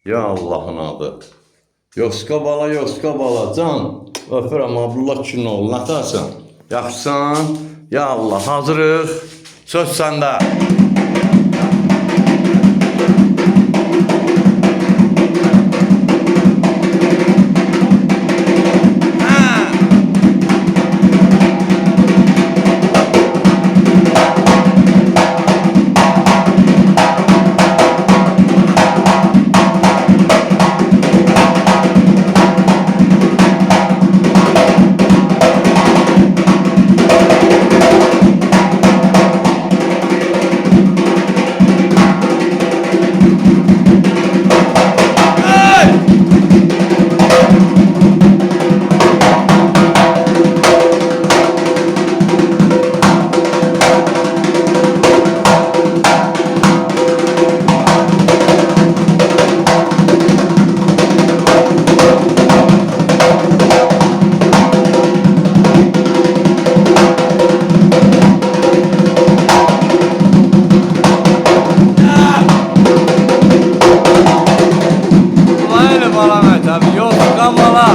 Ya Allah'ın adı. Yoska bala can. Öpürəm Abdullah Kinoğlu. Nətərsən? Yaxşısan? Ya Allah, hazırıq. Söz səndə. Tabii yok kamala.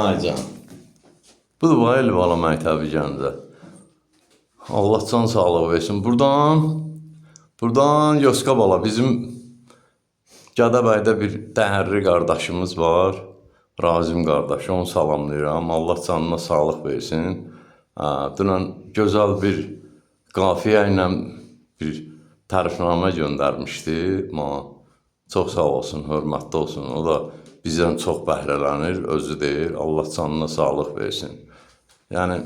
Aycan. Budur bu Elbala Məktəbi Gəncə. Allah can sağlığı versin. Buradan Yoska bala bizim Gədəbəydə bir dəyərli qardaşımız var. Razim qardaş. Onu salamlayıram. Allah canına sağlıq versin. Dünən gözəl bir qafiyə ilə bir tərifnamə göndərmişdi. Çox sağ olsun, hörmətli olsun. O da bizdən çox bəhrələnir, özü deyir. Allah canına sağlıq versin. Yəni,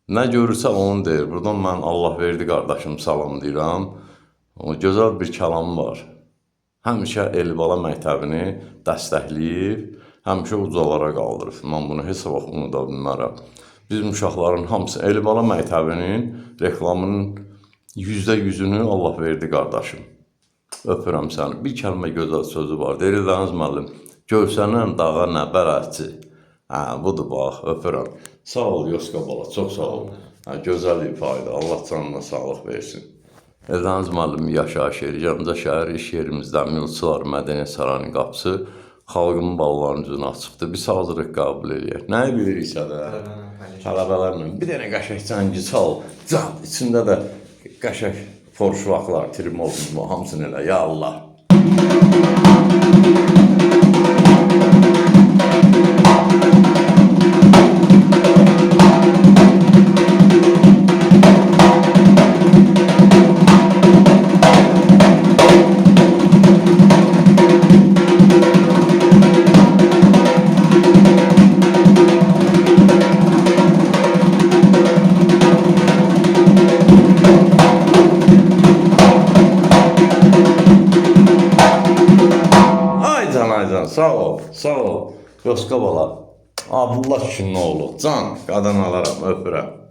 nə görürsə onu deyir. Buradan mən Allah verdi qardaşım salamlayıram. Gözəl bir kəlam var. Həmişə Elbala Məktəbini dəstəkləyib, həmişə ucalara qaldırıb. Mən bunu heç vaxt unuda bilmərəm. Bizim uşaqların hamısı Elbala Məktəbinin reklamının %100'ünü Allah verdi qardaşım. Öpürəm səni. Bir kəlmə gözəl sözü var. Deyir Dəniz müəllim, görsənən dağa nə bələdçi. Budur bax, öpürəm. Sağ ol Yoska bala, çox sağ ol. Gözəl ifadə, Allah canına sağlıq versin. Dəniz müəllim yaşayış yeri, Gəncə şəhər iş yerimizdən Milçılar Mədəniyyət Sarayının qapısı xalqın balalarının üzünə açıqdır. Biz hazırlıq qəbul edək. Nəyi biliriksə də, tələbələrlə bir dənə qəşək cəngi çal, içində də qəşək forşuvaqlar, trimozmu, hamısını elə, ya Allah. Aycan, sağ ol. Yoska bala. Abdullah Kinoğlu. Can, qadan alaram, öpürəm.